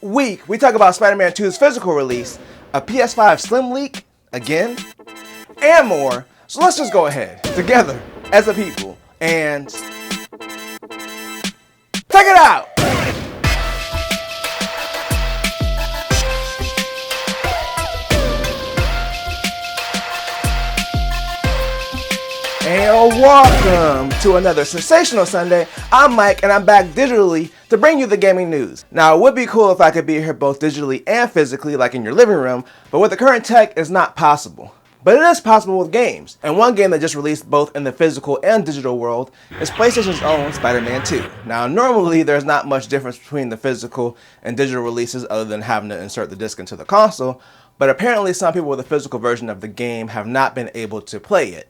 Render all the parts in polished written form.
week, we talk about Spider-Man 2's physical release, a PS5 Slim leak, again, and more. So let's just go ahead, together, as a people, and check it out! And welcome to another sensational Sunday. I'm Mike and I'm back digitally to bring you the gaming news. Now, it would be cool if I could be here both digitally and physically, like in your living room, but with the current tech, it's not possible. But it is possible with games. And one game that just released both in the physical and digital world is PlayStation's own Spider-Man 2. Now, normally there's not much difference between the physical and digital releases other than having to insert the disc into the console, but apparently some people with a physical version of the game have not been able to play it,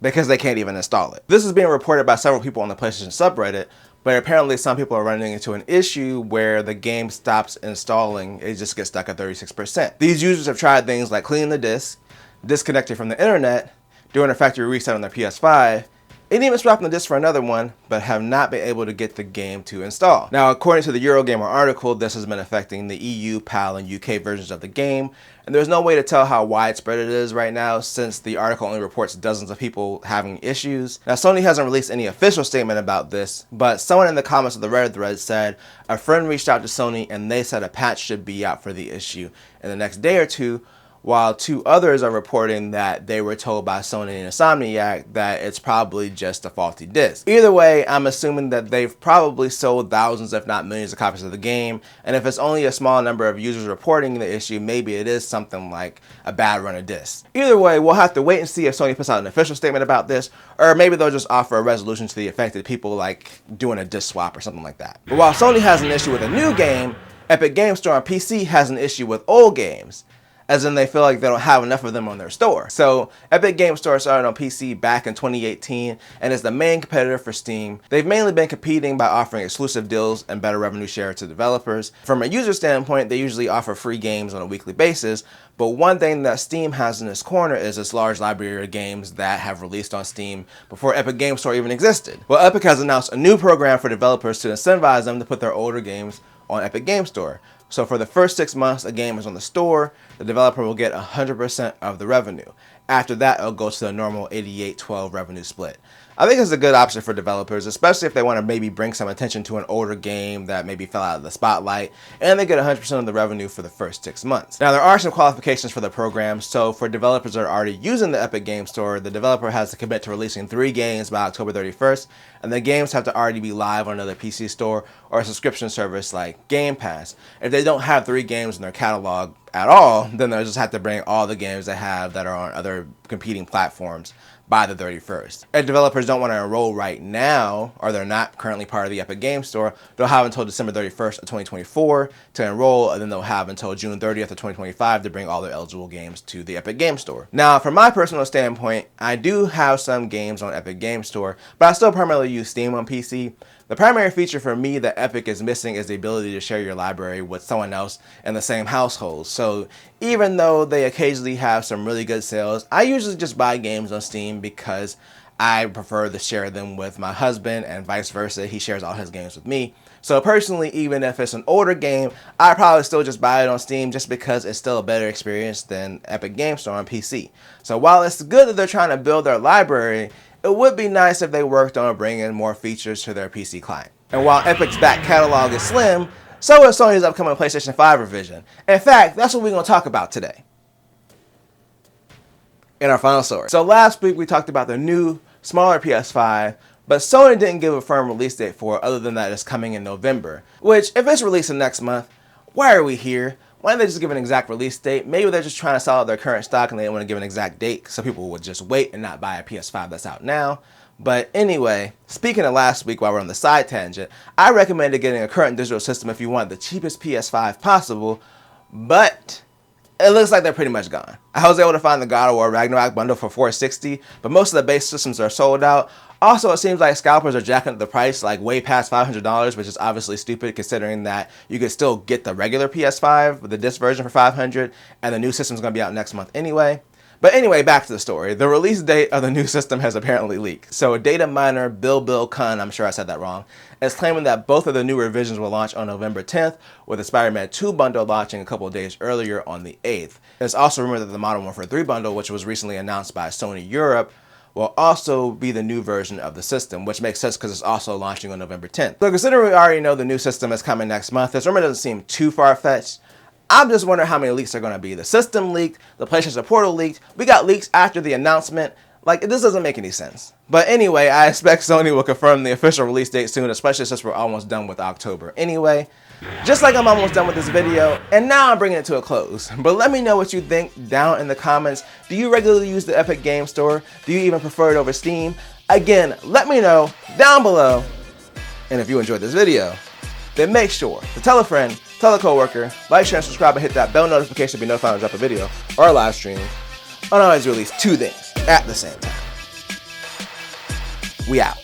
because they can't even install it. This is being reported by several people on the PlayStation subreddit, but apparently some people are running into an issue where the game stops installing, it just gets stuck at 36%. These users have tried things like cleaning the disc, disconnecting from the internet, doing a factory reset on their PS5, and even swapping the disc for another one, but have not been able to get the game to install. Now, according to the Eurogamer article, this has been affecting the EU, PAL, and UK versions of the game, and there's no way to tell how widespread it is right now since the article only reports dozens of people having issues. Now, Sony hasn't released any official statement about this, but someone in the comments of the Reddit thread said a friend reached out to Sony and they said a patch should be out for the issue in the next day or two, while two others are reporting that they were told by Sony and Insomniac that it's probably just a faulty disc. Either way, I'm assuming that they've probably sold thousands if not millions of copies of the game, and if it's only a small number of users reporting the issue, maybe it is something like a bad run of discs. Either way, we'll have to wait and see if Sony puts out an official statement about this, or maybe they'll just offer a resolution to the affected people, like doing a disc swap or something like that. But while Sony has an issue with a new game, Epic Games Store on PC has an issue with old games, as in they feel like they don't have enough of them on their store. So Epic Games Store started on PC back in 2018 and is the main competitor for Steam. They've mainly been competing by offering exclusive deals and better revenue share to developers. From a user standpoint, they usually offer free games on a weekly basis, but one thing that Steam has in its corner is its large library of games that have released on Steam before Epic Games Store even existed. Well, Epic has announced a new program for developers to incentivize them to put their older games on Epic Games Store. So for the first 6 months a game is on the store, the developer will get 100% of the revenue. After that, it'll go to the normal 88-12 revenue split. I think it's a good option for developers, especially if they want to maybe bring some attention to an older game that maybe fell out of the spotlight, and they get 100% of the revenue for the first 6 months. Now, there are some qualifications for the program, so for developers that are already using the Epic Games Store, the developer has to commit to releasing 3 games by October 31st, and the games have to already be live on another PC store or a subscription service like Game Pass. If they don't have 3 games in their catalog at all, then they'll just have to bring all the games they have that are on other competing platforms by the 31st. If developers don't want to enroll right now, or they're not currently part of the Epic Games Store, they'll have until December 31st of 2024 to enroll, and then they'll have until June 30th of 2025 to bring all their eligible games to the Epic Games Store. Now, from my personal standpoint, I do have some games on Epic Games Store, but I still primarily use Steam on PC. The primary feature for me that Epic is missing is the ability to share your library with someone else in the same household. So even though they occasionally have some really good sales, I usually just buy games on Steam because I prefer to share them with my husband and vice versa. He shares all his games with me. So personally, even if it's an older game, I probably still just buy it on Steam just because it's still a better experience than Epic Games Store on PC. So while it's good that they're trying to build their library, it would be nice if they worked on bringing more features to their PC client. And while Epic's back catalog is slim, so is Sony's upcoming PlayStation 5 revision. In fact, that's what we're going to talk about today in our final story. So last week we talked about the new, smaller PS5, but Sony didn't give a firm release date for it other than that it's coming in November. Which, if it's releasing next month, why are we here? Why don't they just give an exact release date? Maybe they're just trying to sell out their current stock and they don't want to give an exact date so people would just wait and not buy a PS5 that's out now. But anyway, speaking of last week while we're on the side tangent, I recommended getting a current digital system if you want the cheapest PS5 possible, but it looks like they're pretty much gone. I was able to find the God of War Ragnarok bundle for $460, but most of the base systems are sold out. Also, it seems like scalpers are jacking up the price like way past $500, which is obviously stupid considering that you could still get the regular PS5 with the disc version for $500, and the new system's going to be out next month anyway. But anyway, back to the story. The release date of the new system has apparently leaked. So data miner Bill Kun, I'm sure I said that wrong, is claiming that both of the new revisions will launch on November 10th, with the Spider-Man 2 bundle launching a couple of days earlier on the 8th. It's also rumored that the Modern Warfare 3 bundle, which was recently announced by Sony Europe, will also be the new version of the system, which makes sense because it's also launching on November 10th. So considering we already know the new system is coming next month, this rumor doesn't seem too far-fetched. I'm just wondering how many leaks are going to be. The system leaked, the PlayStation Portal leaked, we got leaks after the announcement. Like, this doesn't make any sense. But anyway, I expect Sony will confirm the official release date soon, especially since we're almost done with October anyway. Just like I'm almost done with this video, and now I'm bringing it to a close. But let me know what you think down in the comments. Do you regularly use the Epic Game Store? Do you even prefer it over Steam? Again, let me know down below. And if you enjoyed this video, then make sure to tell a friend, tell a coworker, like, share, and subscribe, and hit that bell notification to be notified when I drop a video or a live stream. I always release 2 things at the same time. We out.